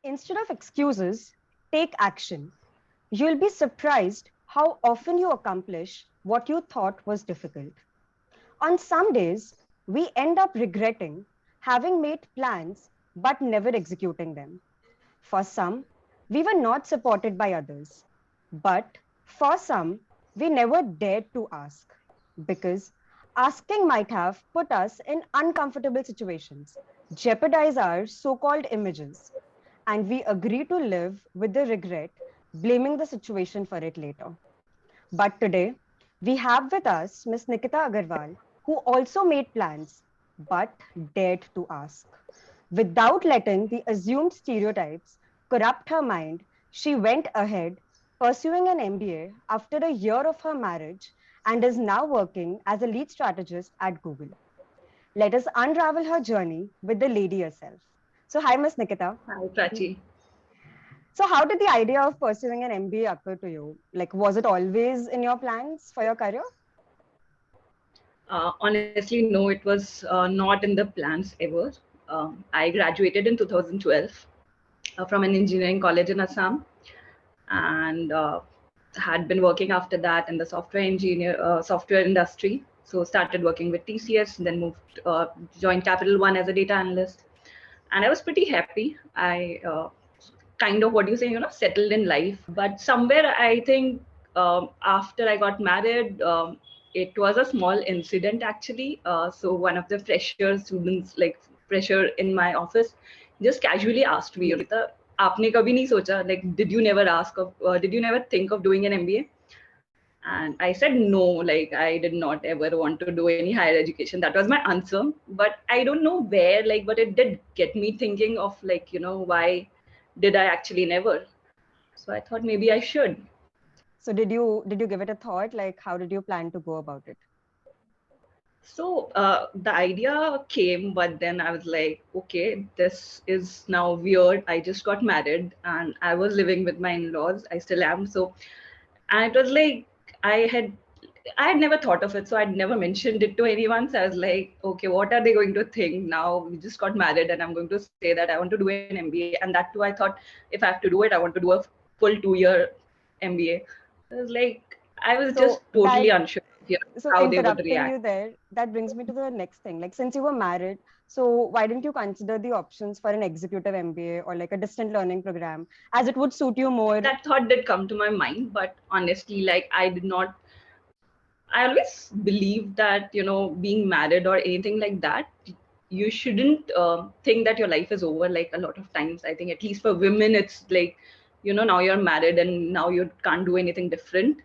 Instead of excuses, take action. You'll be surprised how often you accomplish what you thought was difficult. On some days, we end up regretting having made plans but never executing them. For some, we were not supported by others. But for some, we never dared to ask because asking might have put us in uncomfortable situations, jeopardize our so called images, and we agree to live with the regret, blaming the situation for it later. But today, we have with us Miss Nikita Agarwal, who also made plans but dared to ask. Without letting the assumed stereotypes corrupt her mind, she went ahead, pursuing an MBA after a year of her marriage and is now working as a lead strategist at Google. Let us unravel her journey with the lady herself. So, hi, Miss Nikita. Hi, Prachi. So, how did the idea of pursuing an MBA occur to you? Like, was it always in your plans for your career? Honestly, no, it was not in the plans ever. I graduated in 2012 from an engineering college in Assam, and had been working after that in the software industry. So started working with TCS, then moved joined Capital One as a data analyst, and I was pretty happy. I kind of what you say, settled in life. But somewhere I think after I got married, it was a small incident actually. So one of the fresher students, like fresher in my office, just casually asked me, Yogita, आपने कभी नहीं सोचा, like did you never think of doing an MBA? And I said no, like I did not ever want to do any higher education. That was my answer. But I don't know where, like, but it did get me thinking of, like, why did I actually never? So I thought maybe I should. So, did you give it a thought? Like, how did you plan to go about it? So the idea came, but then I was like, okay, this is now weird. I just got married and I was living with my in-laws. I still am. So, and it was like, I had I had never thought of it, so I'd never mentioned it to anyone. So I was like, okay, what are they going to think now? We just got married, and I'm going to say that I want to do an MBA, and that too, I thought if I have to do it, I want to do a full 2 year MBA. It was like I was just So totally that unsure of, so how they would interrupting react. you there, that brings me to the next thing. Like, since you were married, so why didn't you consider the options for an executive MBA or like a distant learning program, as it would suit you more? That thought did come to my mind, but honestly, like I did not. I always believe that, being married or anything like that, you shouldn't think that your life is over. Like a lot of times, I think at least for women, it's like, now you're married and now you can't do anything different.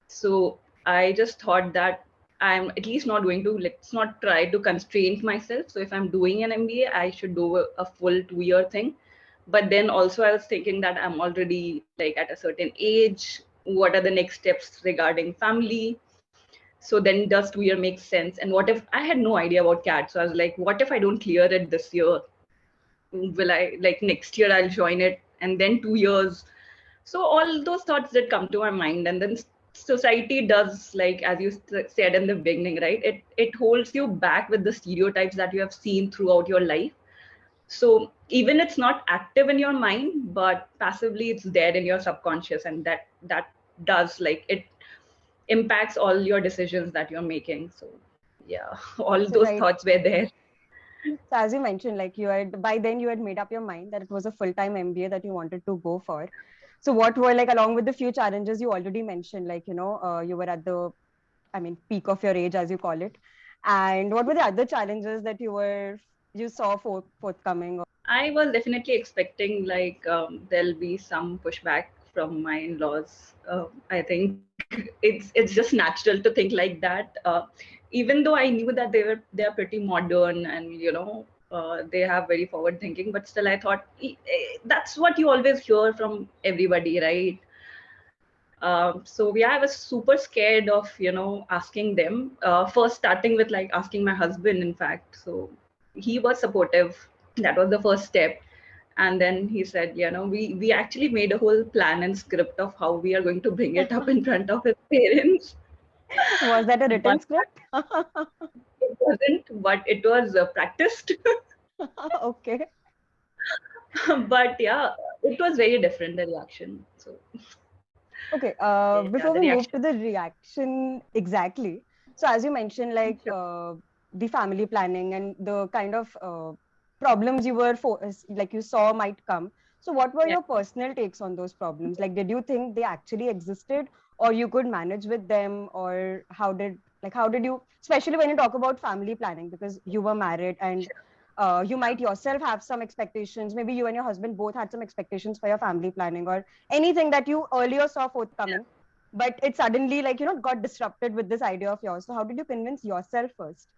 So I just thought that I'm at least not going to, let's not try to constrain myself. So if I'm doing an MBA, I should do a full 2 year thing. But then also I was thinking that I'm already like at a certain age. What are the next steps regarding family? So then does 2 year make sense? And what if I had no idea about CAT? So I was like, what if I don't clear it this year? Will I, like, next year I'll join it, and then 2 years? So all those thoughts did come to my mind. And then society does, like, as you said in the beginning, right? It holds you back with the stereotypes that you have seen throughout your life. So even it's not active in your mind, but passively it's there in your subconscious, and that does, like, it impacts all your decisions that you're making. So yeah, all So those right. thoughts were there. So as you mentioned, like you had by then you had made up your mind that it was a full-time MBA that you wanted to go for. So what were, like, along with the few challenges you already mentioned, like you were at the, I mean, peak of your age, as you call it, and what were the other challenges that you saw forthcoming? I was definitely expecting, like, there'll be some pushback from my in-laws. I think it's just natural to think like that. Even though I knew that they are pretty modern, and they have very forward thinking, but still I thought that's what you always hear from everybody, right? So yeah, I was super scared of asking them. First, starting with, like, asking my husband, in fact. So he was supportive. That was the first step. And then he said, we actually made a whole plan and script of how we are going to bring it up in front of his parents. Was that a written But script? it wasn't, but it was practiced. Okay. But yeah, it was very different, the reaction. So Okay, yeah, the before we reaction. move to the reaction exactly, so as you mentioned, like Sure. the family planning and the kind of problems you were like you saw might come. So, what were Yeah, your personal takes on those problems? Like, did you think they actually existed, or you could manage with them, or how did you, especially when you talk about family planning, because you were married and sure. you might yourself have some expectations. Maybe you and your husband both had some expectations for your family planning, or anything that you earlier saw forthcoming, but it suddenly, like, got disrupted with this idea of yours. So how did you convince yourself first?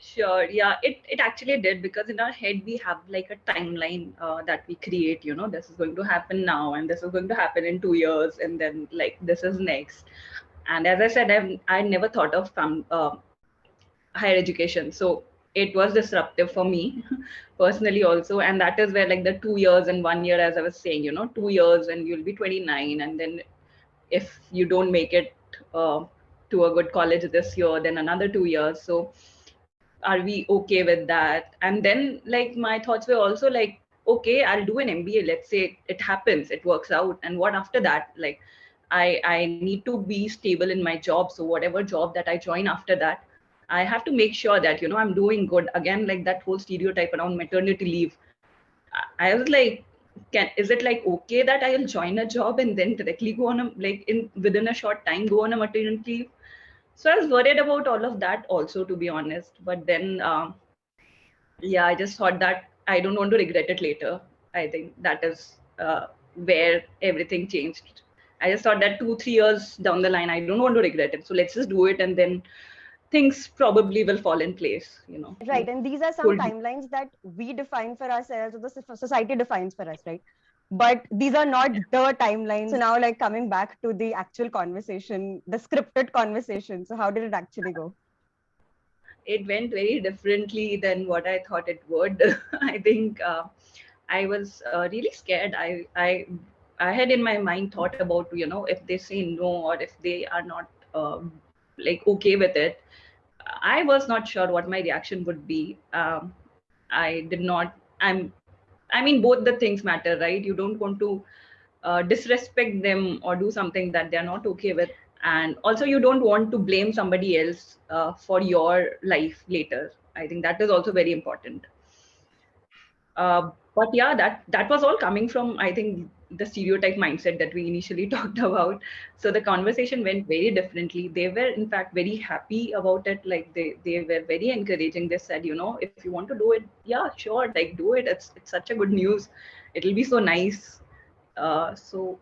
Sure. Yeah, it actually did, because in our head we have like a timeline that we create. This is going to happen now, and this is going to happen in 2 years, and then like this is next. And as I said, I never thought of higher education, so it was disruptive for me personally also. And that is where like the 2 years and 1 year, as I was saying, 2 years and you'll be 29, and then if you don't make it uh, to a good college this year, then another 2 years. So are we okay with that? And then like my thoughts were also like, okay, I'll do an MBA, let's say it happens, it works out, and what after that? Like I need to be stable in my job, so whatever job that I join after that, I have to make sure that I'm doing good. Again, like that whole stereotype around maternity leave, I was like, is it like okay that I'll join a job and then directly go on a, like in within a short time go on a maternity leave? So I was worried about all of that also, to be honest. But then yeah, I just thought that I don't want to regret it later. I think that is where everything changed. I just thought that 2 3 years down the line, I don't want to regret it, so let's just do it, and then things probably will fall in place, Right, and these are some hold. timelines that we define for ourselves, or the society defines for us, right? But these are not the timelines. So now, like, coming back to the actual conversation, the scripted conversation, so how did it actually go? It went very differently than what I thought it would. I think I was really scared. I had in my mind thought about, if they say no, or if they are not like okay with it. I was not sure what my reaction would be. I did not. I mean, both the things matter, right? You don't want to disrespect them or do something that they're not okay with, and also you don't want to blame somebody else for your life later. I think that is also very important. But yeah, that was all coming from, I think, the stereotype mindset that we initially talked about. So the conversation went very differently. They were in fact very happy about it. Like they were very encouraging. They said, if you want to do it, yeah, sure, like do it. It's such a good news. It'll be so nice. So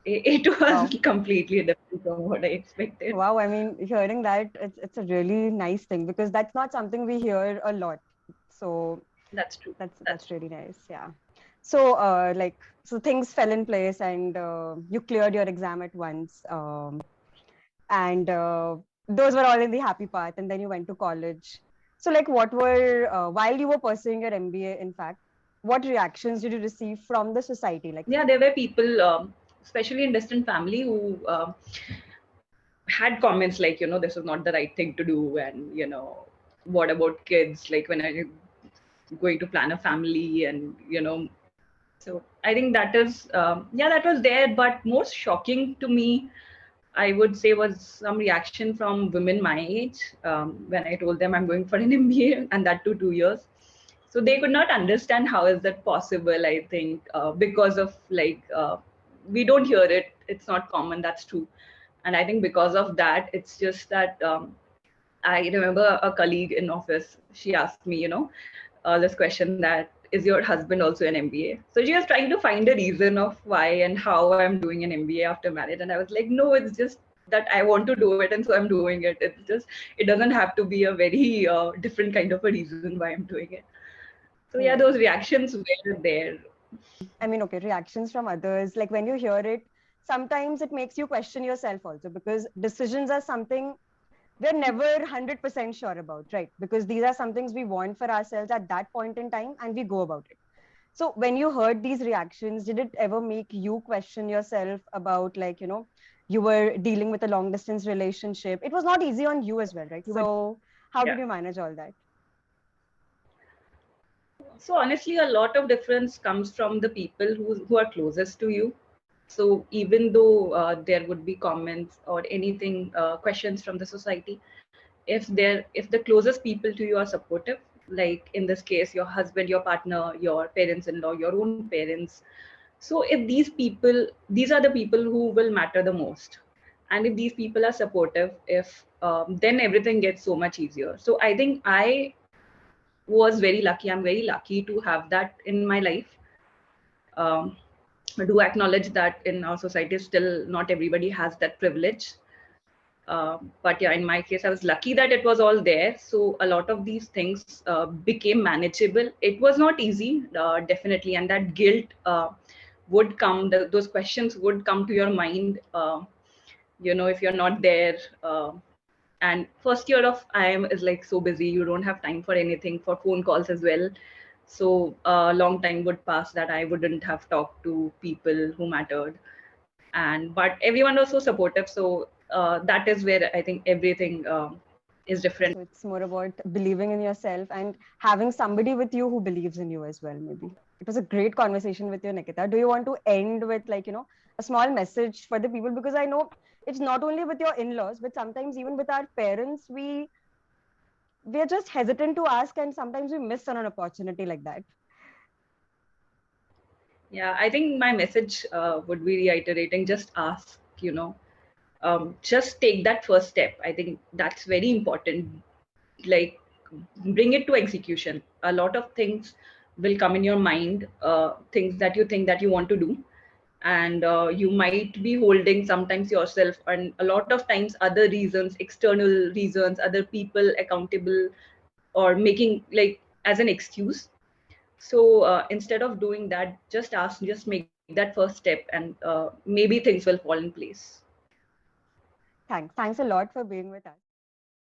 it was Wow. completely different from what I expected. Wow, I mean, hearing that, it's a really nice thing, because that's not something we hear a lot. So That's true. That's that's true. really nice. Yeah. So so things fell in place, and you cleared your exam at once. And those were all in the happy path, and then you went to college. So, like, what were while you were pursuing your MBA, in fact, what reactions did you receive from the society? Like, Yeah, there were people, especially in distant family, who had comments like, this is not the right thing to do, and what about kids? Like, when are you going to plan a family? And so I think that is, yeah, that was there. But most shocking to me, I would say, was some reaction from women my age, when I told them I'm going for an MBA, and that too 2 years. So they could not understand how is that possible. I think because of like we don't hear it. It's not common. That's true. And I think because of that, it's just that I remember a colleague in office. She asked me, this question, that is your husband also an MBA? So she was trying to find a reason of why and how I'm doing an MBA after marriage, and I was like, no, it's just that I want to do it, and so I'm doing it. It's just, it doesn't have to be a very different kind of a reason why I'm doing it. So yeah, those hmm. reactions were there. I mean, okay, reactions from others, like when you hear it, sometimes it makes you question yourself also, because decisions are something we're never 100% sure about, right? Because these are some things we want for ourselves at that point in time, and we go about it. So when you heard these reactions, did it ever make you question yourself about, like, you were dealing with a long distance relationship? It was not easy on you as well, right? So how did Yeah. you manage all that? So honestly, a lot of difference comes from the people who are closest to you. So even though there would be comments or anything, questions from the society, if the closest people to you are supportive, like in this case, your husband, your partner, your parents-in-law, your own parents. So if these are the people who will matter the most. And if these people are supportive, if then everything gets so much easier. So I think I was very lucky. I'm very lucky to have that in my life. Um, I do acknowledge that in our society, still not everybody has that privilege. But yeah, in my case, I was lucky that it was all there. So a lot of these things became manageable. It was not easy, definitely, and that guilt would come. Those questions would come to your mind. If you're not there. And first year of IIM is like so busy. You don't have time for anything, for phone calls as well. So a long time would pass that I wouldn't have talked to people who mattered. But everyone was so supportive. So that is where I think everything is different. So it's more about believing in yourself and having somebody with you who believes in you as well, maybe. It was a great conversation with you, Nikita. Do you want to end with, like, a small message for the people? Because I know it's not only with your in-laws, but sometimes even with our parents, we're just hesitant to ask, and sometimes we miss on an opportunity like that. Yeah, I think my message would be reiterating, just ask, just take that first step. I think that's very important. Like, bring it to execution. A lot of things will come in your mind, things that you think that you want to do. And you might be holding sometimes yourself, and a lot of times other reasons, external reasons, other people accountable, or making like as an excuse. So instead of doing that, just ask, just make that first step, and maybe things will fall in place. Thanks a lot for being with us.